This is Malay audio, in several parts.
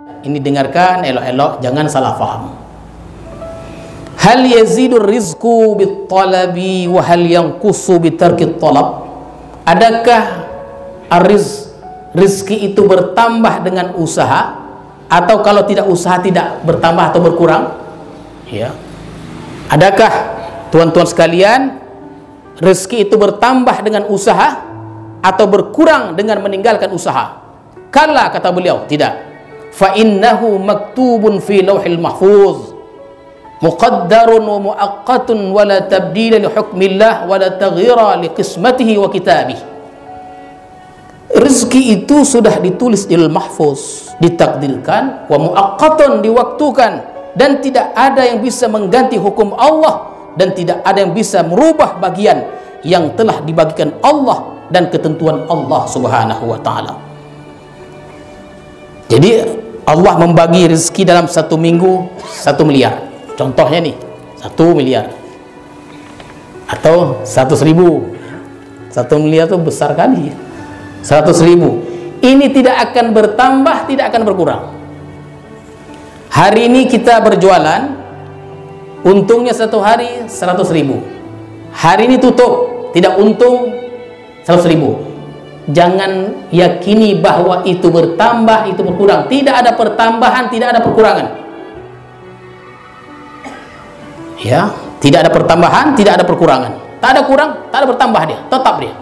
Ini dengarkan elok-elok, jangan salah faham. Hal yazidur rizqu bit-talabi wa hal yanqusu bitarkit talab? Adakah rizki itu bertambah dengan usaha, atau kalau tidak usaha tidak bertambah atau berkurang? Ya. Adakah tuan-tuan sekalian rezeki itu bertambah dengan usaha atau berkurang dengan meninggalkan usaha? Kala, kata beliau, tidak. Fa innahu maktubun fi lauhil mahfuz muqaddarun wa muaqqatun wa la tabdila li hukmillah wa la taghyira li qismatihi wa kitabih. Rezeki itu sudah ditulis di lauhil mahfuz, ditakdirkan, wa muaqqatun, diwaktukan, dan tidak ada yang bisa mengganti hukum Allah, dan tidak ada yang bisa merubah bagian yang telah dibagikan Allah dan ketentuan Allah Subhanahu wa taala. Jadi Allah membagi rezeki dalam satu minggu 1 miliar. Contohnya nih, 1 miliar atau 100.000. 1 miliar itu besar kali. 100.000. Ini tidak akan bertambah, tidak akan berkurang. Hari ini kita berjualan, untungnya satu hari 100.000. Hari ini tutup, tidak untung 100.000. Jangan yakini bahwa itu bertambah, itu berkurang. Tidak ada pertambahan, tidak ada perkurangan. Ya, tidak ada pertambahan, tidak ada perkurangan. Tak ada kurang, tak ada bertambah, dia tetap dia.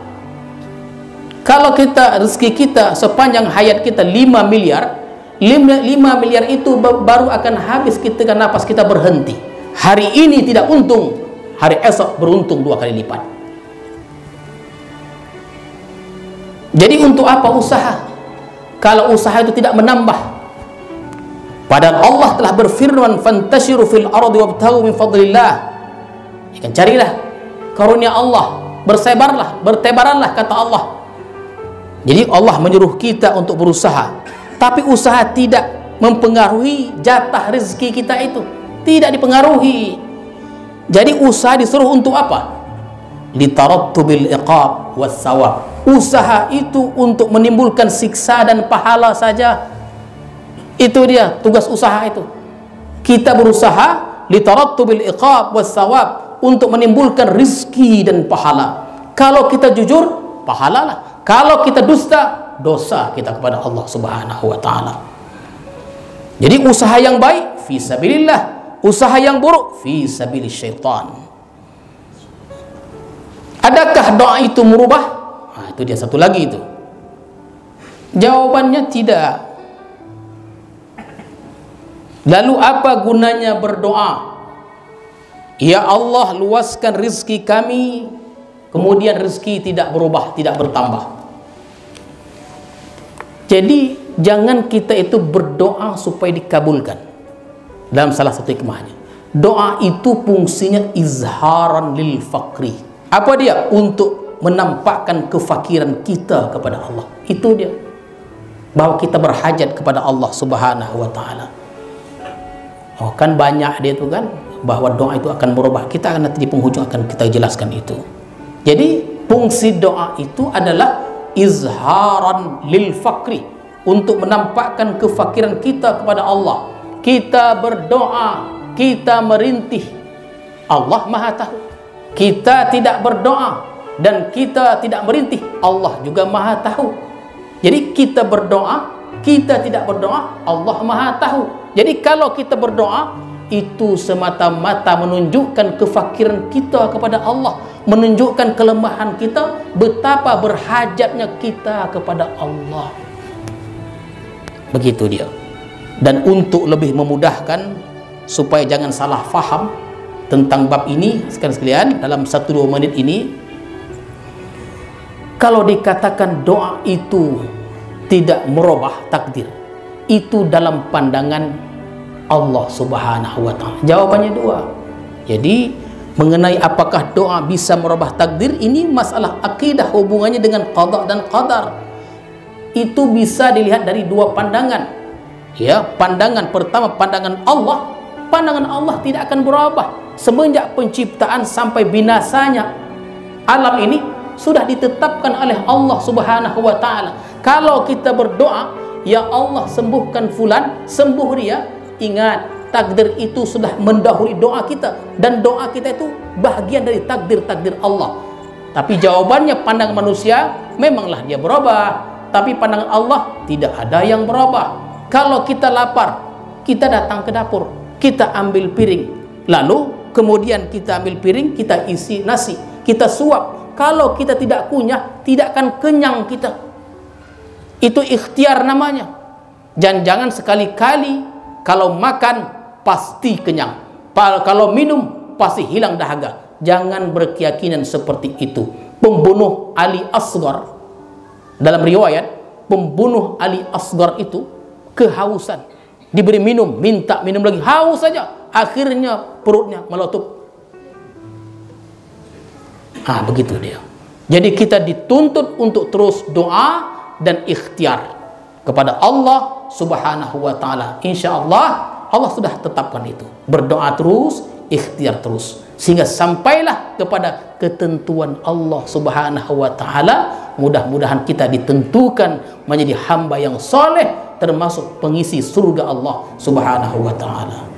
Kalau kita rezeki kita sepanjang hayat kita 5 miliar, 5 miliar itu baru akan habis ketika napas kita berhenti. Hari ini tidak untung, hari esok beruntung 2 kali lipat. Jadi untuk apa usaha kalau usaha itu tidak menambah? Padahal Allah telah berfirman, fantashiru fil ardi wabtaghu min fadlillah. Ikan carilah karunia Allah, bersebarlah, bertebaranlah, kata Allah. Jadi Allah menyuruh kita untuk berusaha, tapi usaha tidak mempengaruhi jatah rezeki kita itu, tidak dipengaruhi. Jadi usaha disuruh untuk apa? Litarattubil iqab was sawab. Usaha itu untuk menimbulkan siksa dan pahala saja. Itu dia tugas usaha itu. Kita berusaha litarattubil iqab was sawab, untuk menimbulkan rizki dan pahala. Kalau kita jujur, pahalalah. Kalau kita dusta, dosa kita kepada Allah Subhanahu wa taala. Jadi usaha yang baik fi sabilillah, usaha yang buruk fi sabilis syaitan. Adakah doa itu merubah? Nah, itu dia satu lagi itu. Jawabannya tidak. Lalu apa gunanya berdoa? Ya Allah, luaskan rizki kami, kemudian rizki tidak berubah, tidak bertambah. Jadi jangan kita itu berdoa supaya dikabulkan. Dalam salah satu hikmahnya, doa itu fungsinya izharan lil faqri. Apa dia? Untuk menampakkan kefakiran kita kepada Allah. Itu dia, bahwa kita berhajat kepada Allah Subhanahu wa taala. Oh, kan banyak dia itu kan, bahwa doa itu akan merubah. Kita akan nanti di penghujung akan kita jelaskan itu. Jadi fungsi doa itu adalah izharan lil faqri, untuk menampakkan kefakiran kita kepada Allah. Kita berdoa, kita merintih, Allah Maha tahu. Kita tidak berdoa dan kita tidak merintih, Allah juga Maha tahu. Jadi kita berdoa, kita tidak berdoa, Allah Maha tahu. Jadi kalau kita berdoa, itu semata-mata menunjukkan kefakiran kita kepada Allah, menunjukkan kelemahan kita, betapa berhajatnya kita kepada Allah. Begitu dia. Dan untuk lebih memudahkan supaya jangan salah faham tentang bab ini, sekalian dalam 1-2 menit ini, kalau dikatakan doa itu tidak merubah takdir, itu dalam pandangan Allah Subhanahu wa taala. Jawabannya 2. Jadi mengenai apakah doa bisa merubah takdir, ini masalah akidah, hubungannya dengan qada dan qadar. Itu bisa dilihat dari 2 pandangan. Ya, pandangan pertama, pandangan Allah. Pandangan Allah tidak akan berubah semenjak penciptaan sampai binasanya alam ini, sudah ditetapkan oleh Allah Subhanahu wa taala. Kalau kita berdoa, ya Allah sembuhkan fulan, sembuh dia. Ingat, takdir itu sudah mendahului doa kita, dan doa kita itu bahagian dari takdir-takdir Allah. Tapi jawabannya pandangan manusia memanglah dia berubah, tapi pandangan Allah tidak ada yang berubah. Kalau kita lapar, kita datang ke dapur, kita ambil piring, lalu kemudian kita ambil piring, kita isi nasi, kita suap. Kalau kita tidak kunyah, tidak akan kenyang kita. Itu ikhtiar namanya. Jangan sekali-kali kalau makan pasti kenyang, kalau minum pasti hilang dahaga. Jangan berkeyakinan seperti itu. Pembunuh Ali Asghar, dalam riwayat, pembunuh Ali Asghar itu kehausan, diberi minum, minta minum lagi, haus saja, akhirnya perutnya meletup. Begitu dia. Jadi kita dituntut untuk terus doa dan ikhtiar kepada Allah Subhanahu wa ta'ala. Insyaallah Allah sudah tetapkan itu. Berdoa terus, ikhtiar terus, sehingga sampailah kepada ketentuan Allah Subhanahu wa ta'ala. Mudah-mudahan kita ditentukan menjadi hamba yang soleh, termasuk pengisi surga Allah Subhanahu wa ta'ala.